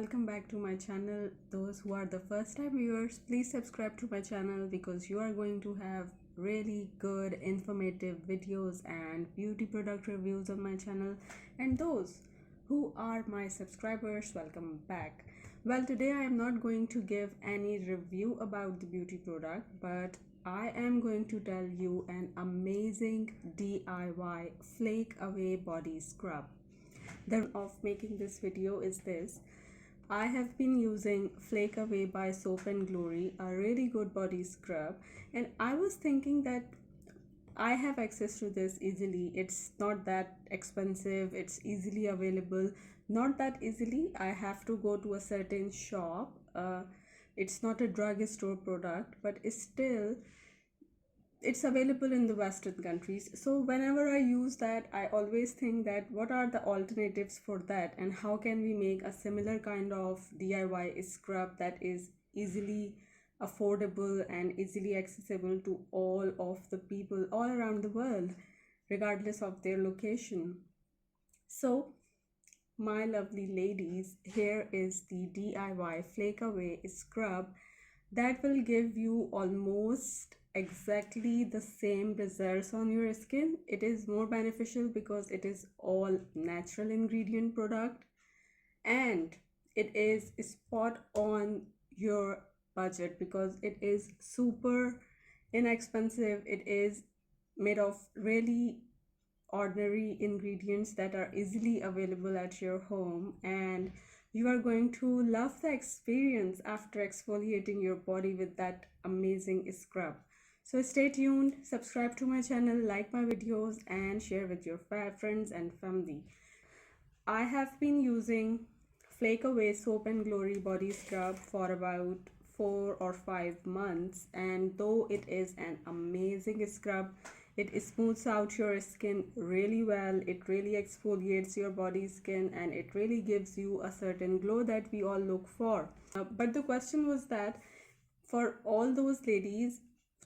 welcome back to my channel. Those who are the first time viewers, please subscribe to my channel because you are going to have really good informative videos and beauty product reviews on my channel. And those who are my subscribers, welcome back. Well, today I am not going to give any review about the beauty product, but I am going to tell you an amazing DIY flake away body scrub. The of making this video is this: I have been using Flake Away by Soap and Glory, a really good body scrub, and I was thinking that I have access to this easily. It's not that expensive, it's easily available. Not that easily, I have to go to a certain shop. It's not a drugstore product, but it's available in the Western countries. So whenever I use that, I always think that what are the alternatives for that, and how can we make a similar kind of DIY scrub that is easily affordable and easily accessible to all of the people all around the world, regardless of their location. So my lovely ladies, here is the DIY Flake Away scrub that will give you almost exactly the same results on your skin. It is more beneficial because it is all natural ingredient product, and it is spot on your budget because it is super inexpensive. It is made of really ordinary ingredients that are easily available at your home, and you are going to love the experience after exfoliating your body with that amazing scrub. So stay tuned, subscribe to my channel, like my videos, and share with your friends and family. I have been using Flake Away Soap and Glory body scrub for about 4 or 5 months, and though it is an amazing scrub, it smooths out your skin really well. It really exfoliates your body skin, and it really gives you a certain glow that we all look for. But the question was that for all those ladies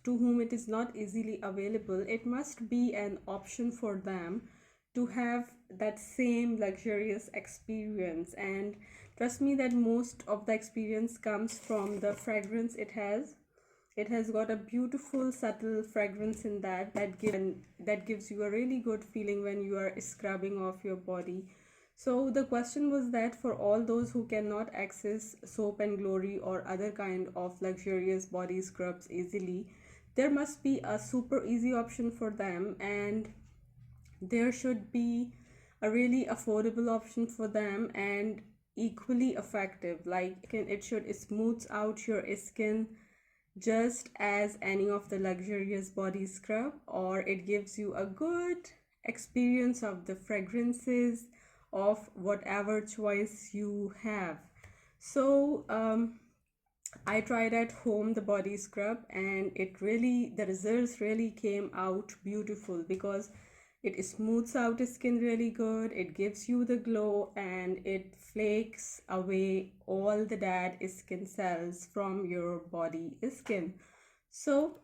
to whom it is not easily available, it must be an option for them to have that same luxurious experience. And trust me that most of the experience comes from the fragrance it has. It has got a beautiful subtle fragrance in that gives you a really good feeling when you are scrubbing off your body. So the question was that for all those who cannot access Soap and Glory or other kind of luxurious body scrubs easily, there must be a super easy option for them, and there should be a really affordable option for them and equally effective. Like it should smooth out your skin just as any of the luxurious body scrub, or it gives you a good experience of the fragrances of whatever choice you have. So I tried at home the body scrub, and the results really came out beautiful because it smooths out the skin really good, it gives you the glow, and it flakes away all the dead skin cells from your body skin. So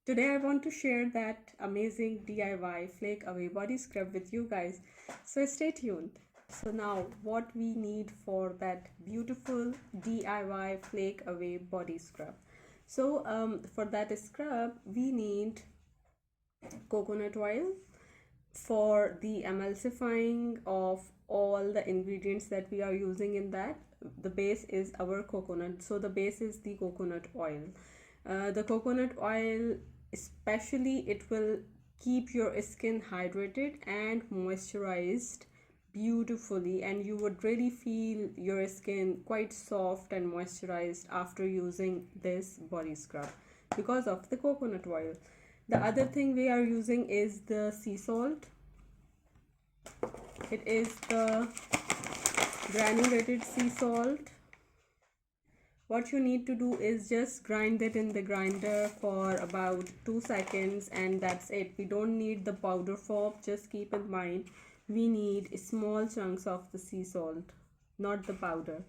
today I want to share that amazing DIY Flake Away body scrub with you guys. So stay tuned. So now what we need for that beautiful DIY Flake Away body scrub. So for that scrub we need coconut oil for the emulsifying of all the ingredients that we are using in that. The base is our coconut, so the base is the coconut oil. The coconut oil especially, it will keep your skin hydrated and moisturized beautifully, and you would really feel your skin quite soft and moisturized after using this body scrub because of the coconut oil. The other thing we are using is the sea salt. It is the granulated sea salt. What you need to do is just grind it in the grinder for about 2 seconds, and that's it. We don't need the powder form. Just keep in mind we need small chunks of the sea salt, not the powder.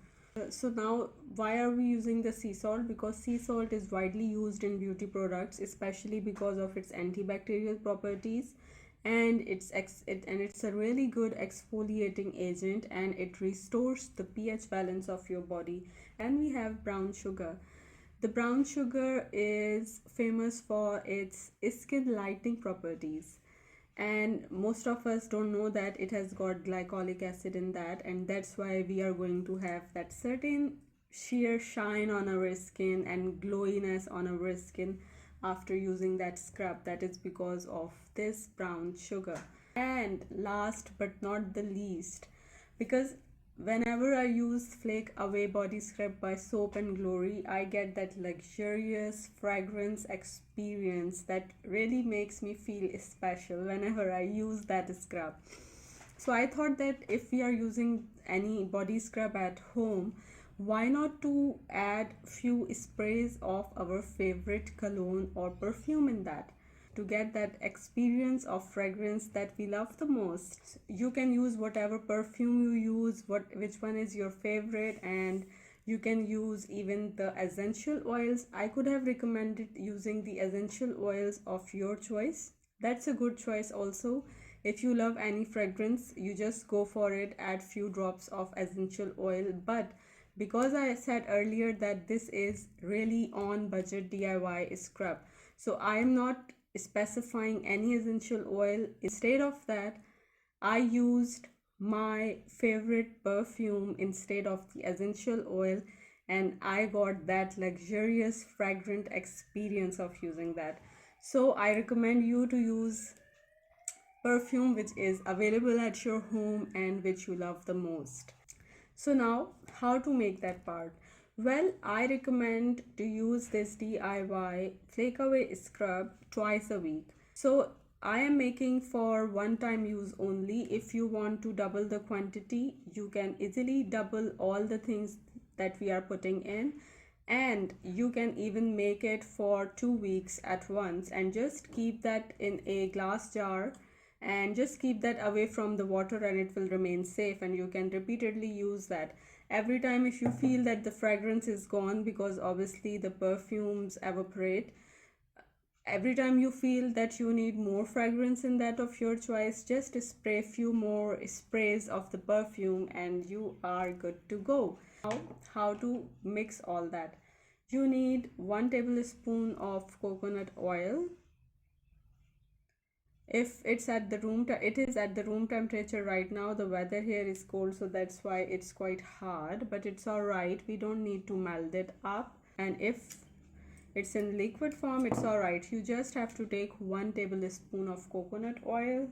So now why are we using the sea salt? Because sea salt is widely used in beauty products, especially because of its antibacterial properties, and it's a really good exfoliating agent, and it restores the pH balance of your body. And we have brown sugar. The brown sugar is famous for its skin lightening properties, and most of us don't know that it has got glycolic acid in that, and that's why we are going to have that certain sheer shine on our skin and glowiness on our skin after using that scrub. That is because of this brown sugar. And last but not the least, because whenever I use Flake Away Body Scrub by Soap and Glory, I get that luxurious fragrance experience that really makes me feel special whenever I use that scrub. So I thought that if we are using any body scrub at home, why not to add few sprays of our favorite cologne or perfume in that, to get that experience of fragrance that we love the most. You can use whatever perfume you use, which one is your favorite, and you can use even the essential oils. I could have recommended using the essential oils of your choice. That's a good choice also. If you love any fragrance, you just go for it, add few drops of essential oil. But because I said earlier that this is really on budget DIY scrub, so I am not specifying any essential oil. Instead of that, I used my favorite perfume instead of the essential oil, and I got that luxurious fragrant experience of using that. So I recommend you to use perfume which is available at your home and which you love the most. So now, how to make that part? Well, I recommend to use this DIY Flake Away Scrub twice a week. So I am making for one time use only. If you want to double the quantity, you can easily double all the things that we are putting in, and you can even make it for 2 weeks at once and just keep that in a glass jar and just keep that away from the water, and it will remain safe, and you can repeatedly use that every time. If you feel that the fragrance is gone, because obviously the perfumes evaporate, every time you feel that you need more fragrance in that of your choice, just spray few more sprays of the perfume and you are good to go. Now, how to mix all that? You need 1 tablespoon of coconut oil. If it's at the it is at the room temperature right now. The weather here is cold, so that's why it's quite hard, but it's all right. We don't need to melt it up. And if it's in liquid form, it's all right. You just have to take 1 tablespoon of coconut oil.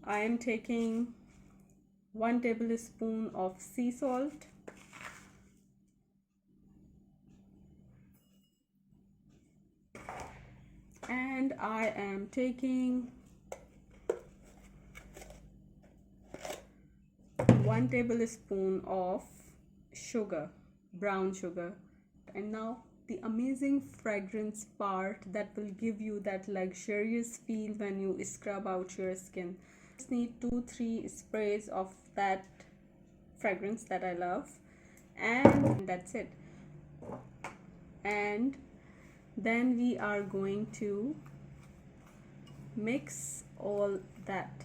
I am taking 1 tablespoon of sea salt, and I am taking 1 tablespoon of sugar, brown sugar. And now the amazing fragrance part that will give you that luxurious feel when you scrub out your skin. Just need 2-3 sprays of that fragrance that I love, and that's it. And then we are going to mix all that.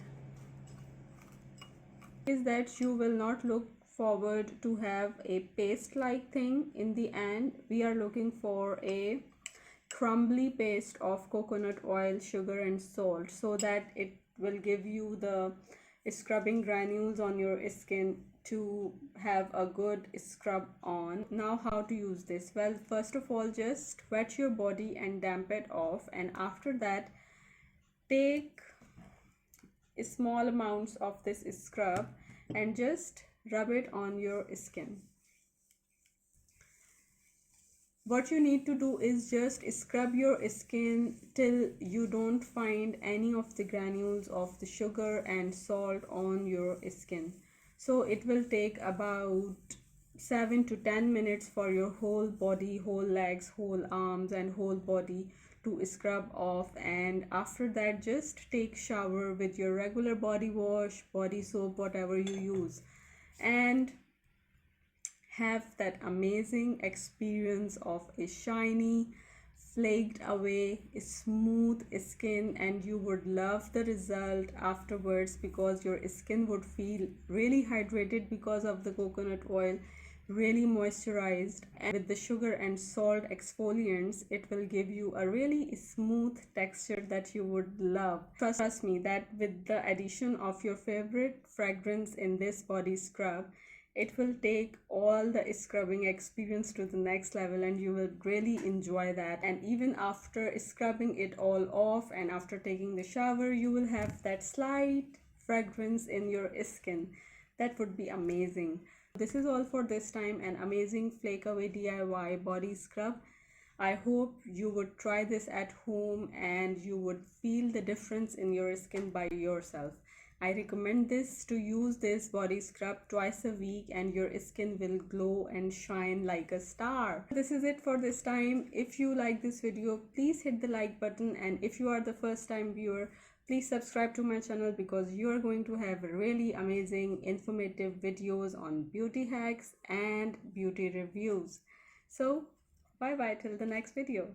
Is that you will not look forward to have a paste like thing. In the end, we are looking for a crumbly paste of coconut oil, sugar and salt, so that it will give you the scrubbing granules on your skin to have a good scrub on. Now, how to use this? Well, first of all, just wet your body and damp it off, and after that take small amounts of this scrub and just rub it on your skin. What you need to do is just scrub your skin till you don't find any of the granules of the sugar and salt on your skin. So it will take about 7 to 10 minutes for your whole body, whole legs, whole arms and whole body to scrub off. And after that, just take shower with your regular body wash, body soap, whatever you use, and have that amazing experience of a shiny, flaked away, smooth skin, and you would love the result afterwards because your skin would feel really hydrated because of the coconut oil, really moisturized, and with the sugar and salt exfoliants it will give you a really smooth texture that you would love. Trust me that with the addition of your favorite fragrance in this body scrub, it will take all the scrubbing experience to the next level and you will really enjoy that. And even after scrubbing it all off and after taking the shower, you will have that slight fragrance in your skin. That would be amazing. This is all for this time, an amazing flake away DIY body scrub. I hope you would try this at home and you would feel the difference in your skin by yourself. I recommend this to use this body scrub twice a week and your skin will glow and shine like a star. This is it for this time. If you like this video, please hit the like button, and if you are the first time viewer, please subscribe to my channel because you are going to have really amazing informative videos on beauty hacks and beauty reviews. So bye bye till the next video.